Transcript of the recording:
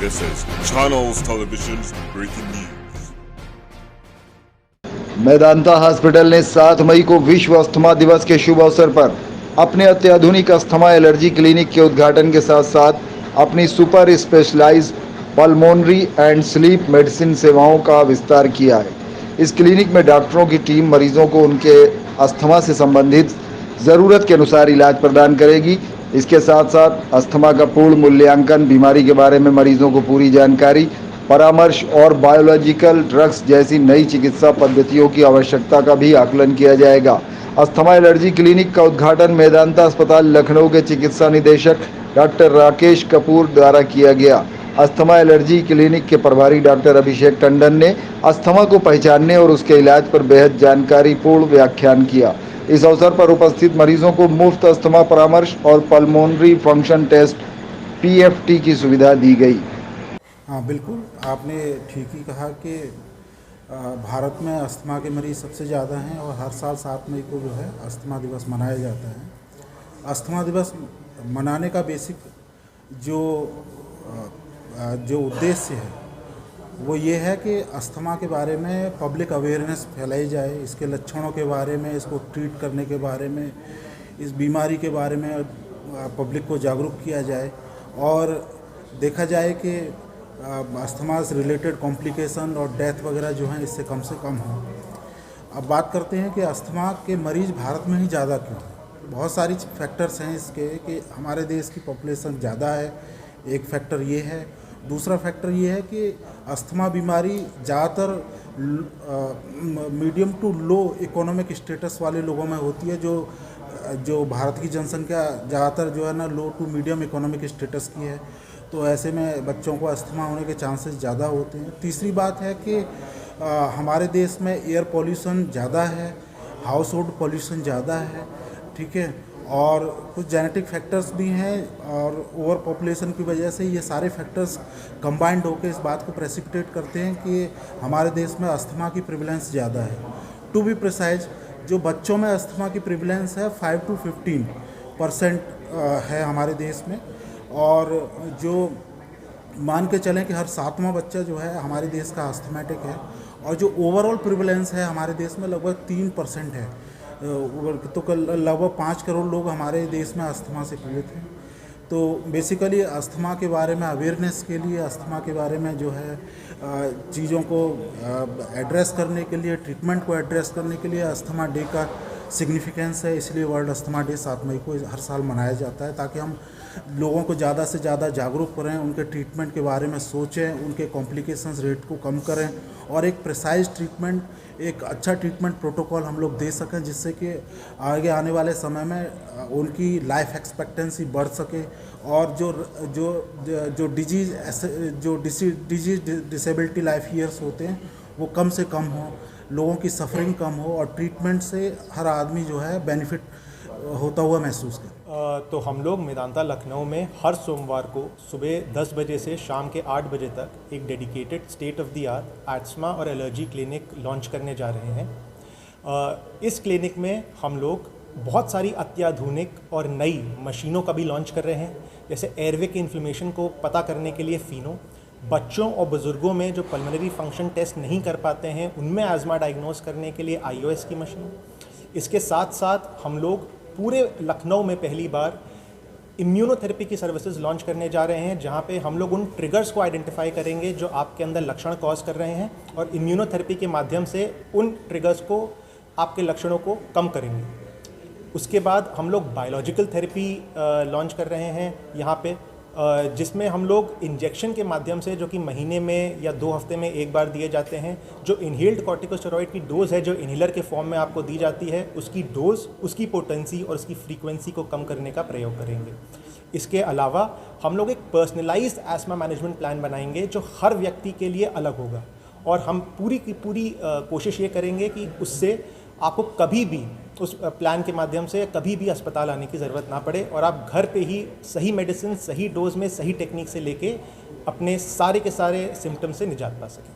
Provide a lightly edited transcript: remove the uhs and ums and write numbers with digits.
This is Channels Television's breaking news. Medanta hospital ने 7 मई को विश्व अस्थमा दिवस के शुभ अवसर पर अपने अत्याधुनिक अस्थमा एलर्जी क्लिनिक के उद्घाटन के साथ साथ अपनी super specialised pulmonary and sleep medicine सेवाओं का विस्तार किया है। इस क्लिनिक में डॉक्टरों की टीम मरीजों को उनके अस्थमा से संबंधित ज़रूरत के अनुसार इलाज प्रदान करेगी। इसके साथ साथ अस्थमा का पूर्ण मूल्यांकन, बीमारी के बारे में मरीजों को पूरी जानकारी, परामर्श और बायोलॉजिकल ड्रग्स जैसी नई चिकित्सा पद्धतियों की आवश्यकता का भी आकलन किया जाएगा। अस्थमा एलर्जी क्लिनिक का उद्घाटन मेदांता अस्पताल लखनऊ के चिकित्सा निदेशक डॉक्टर राकेश कपूर द्वारा किया गया। अस्थमा एलर्जी क्लिनिक के प्रभारी डॉक्टर अभिषेक टंडन ने अस्थमा को पहचानने और उसके इलाज पर बेहद जानकारीपूर्ण व्याख्यान किया। इस अवसर पर उपस्थित मरीजों को मुफ्त अस्थमा परामर्श और पल्मोनरी फंक्शन टेस्ट (PFT) की सुविधा दी गई। हाँ बिल्कुल, आपने ठीक ही कहा कि भारत में अस्थमा के मरीज़ सबसे ज़्यादा हैं और हर साल 7 मई को जो है अस्थमा दिवस मनाया जाता है। अस्थमा दिवस मनाने का बेसिक जो उद्देश्य है वो ये है कि अस्थमा के बारे में पब्लिक अवेयरनेस फैलाई जाए, इसके लक्षणों के बारे में, इसको ट्रीट करने के बारे में, इस बीमारी के बारे में पब्लिक को जागरूक किया जाए और देखा जाए कि अस्थमा से रिलेटेड कॉम्प्लिकेशन और डेथ वगैरह जो हैं इससे कम हो। अब बात करते हैं कि अस्थमा के मरीज़ भारत में ही ज़्यादा क्यों हैं। बहुत सारी फैक्टर्स हैं इसके कि हमारे देश की पॉपुलेशन ज़्यादा है, एक फैक्टर ये है। दूसरा फैक्टर ये है कि अस्थमा बीमारी ज़्यादातर medium to low economic status वाले लोगों में होती है, जो भारत की जनसंख्या ज़्यादातर जो है ना लो टू मीडियम इकोनॉमिक स्टेटस की है, तो ऐसे में बच्चों को अस्थमा होने के चांसेस ज़्यादा होते हैं। तीसरी बात है कि हमारे देश में एयर पॉल्यूशन ज़्यादा है, हाउस होल्ड पॉल्यूशन ज़्यादा है, ठीक है, और कुछ जेनेटिक फैक्टर्स भी हैं और ओवर पॉपुलेशन की वजह से ये सारे फैक्टर्स कंबाइंड होकर इस बात को प्रेसिपिटेट करते हैं कि हमारे देश में अस्थमा की प्रिवलेंस ज़्यादा है। टू बी प्रिसाइज, जो बच्चों में अस्थमा की प्रिवलेंस है 5 to 15% है हमारे देश में, और जो मान के चलें कि हर 7वां बच्चा जो है हमारे देश का अस्थमेटिक है, और जो ओवरऑल प्रिवलेंस है हमारे देश में लगभग 3% है। तो लगभग 5 करोड़ लोग हमारे देश में अस्थमा से पीड़ित हैं। तो बेसिकली अस्थमा के बारे में अवेयरनेस के लिए, अस्थमा के बारे में जो है चीज़ों को एड्रेस करने के लिए, ट्रीटमेंट को एड्रेस करने के लिए अस्थमा डे का सिग्निफिकेंस है। इसलिए वर्ल्ड अस्थमा डे 7 मई को हर साल मनाया जाता है, ताकि हम लोगों को ज़्यादा से ज़्यादा जागरूक करें, उनके ट्रीटमेंट के बारे में सोचें, उनके कॉम्प्लिकेशंस रेट को कम करें और एक प्रिसाइज ट्रीटमेंट, एक अच्छा ट्रीटमेंट प्रोटोकॉल हम लोग दे सकें, जिससे कि आगे आने वाले समय में उनकी लाइफ एक्सपेक्टेंसी बढ़ सके और जो डिजीज डिसेबिलिटी लाइफ ईयर्स होते हैं वो कम से कम हो, लोगों की सफरिंग कम हो और ट्रीटमेंट से हर आदमी जो है बेनिफिट होता हुआ महसूस करे। तो हम लोग मेदांता लखनऊ में हर सोमवार को सुबह 10 बजे से शाम के 8 बजे तक एक dedicated state of the art asthma और एलर्जी क्लिनिक लॉन्च करने जा रहे हैं। इस क्लिनिक में हम लोग बहुत सारी अत्याधुनिक और नई मशीनों का भी लॉन्च कर रहे हैं, जैसे एयरवे के इन्फ्लेमेशन को पता करने के लिए फिनो, बच्चों और बुज़ुर्गों में जो पल्मोनरी फंक्शन टेस्ट नहीं कर पाते हैं उनमें आज़मा डायग्नोस करने के लिए IOS की मशीन। इसके साथ साथ हम लोग पूरे लखनऊ में पहली बार इम्यूनोथेरेपी की सर्विसेज लॉन्च करने जा रहे हैं, जहां पे हम लोग उन ट्रिगर्स को आइडेंटिफाई करेंगे जो आपके अंदर लक्षण कॉज कर रहे हैं और इम्यूनोथेरेपी के माध्यम से उन ट्रिगर्स को, आपके लक्षणों को कम करेंगे। उसके बाद हम लोग बायोलॉजिकल थेरेपी लॉन्च कर रहे हैं यहाँ पे, जिसमें हम लोग इंजेक्शन के माध्यम से, जो कि महीने में या 2 हफ्ते में एक बार दिए जाते हैं, जो इनहेल्ड कॉर्टिकोस्टेरॉइड की डोज़ है जो इनहेलर के फॉर्म में आपको दी जाती है, उसकी डोज़, उसकी पोटेंसी और उसकी फ्रीक्वेंसी को कम करने का प्रयोग करेंगे। इसके अलावा हम लोग एक पर्सनलाइज्ड एस्थमा मैनेजमेंट प्लान बनाएंगे जो हर व्यक्ति के लिए अलग होगा, और हम पूरी की पूरी कोशिश ये करेंगे कि उससे आपको कभी भी उस प्लान के माध्यम से कभी भी अस्पताल आने की ज़रूरत ना पड़े और आप घर पे ही सही मेडिसिन, सही डोज में, सही टेक्निक से लेके अपने सारे के सारे सिम्टम से निजात पा सकें।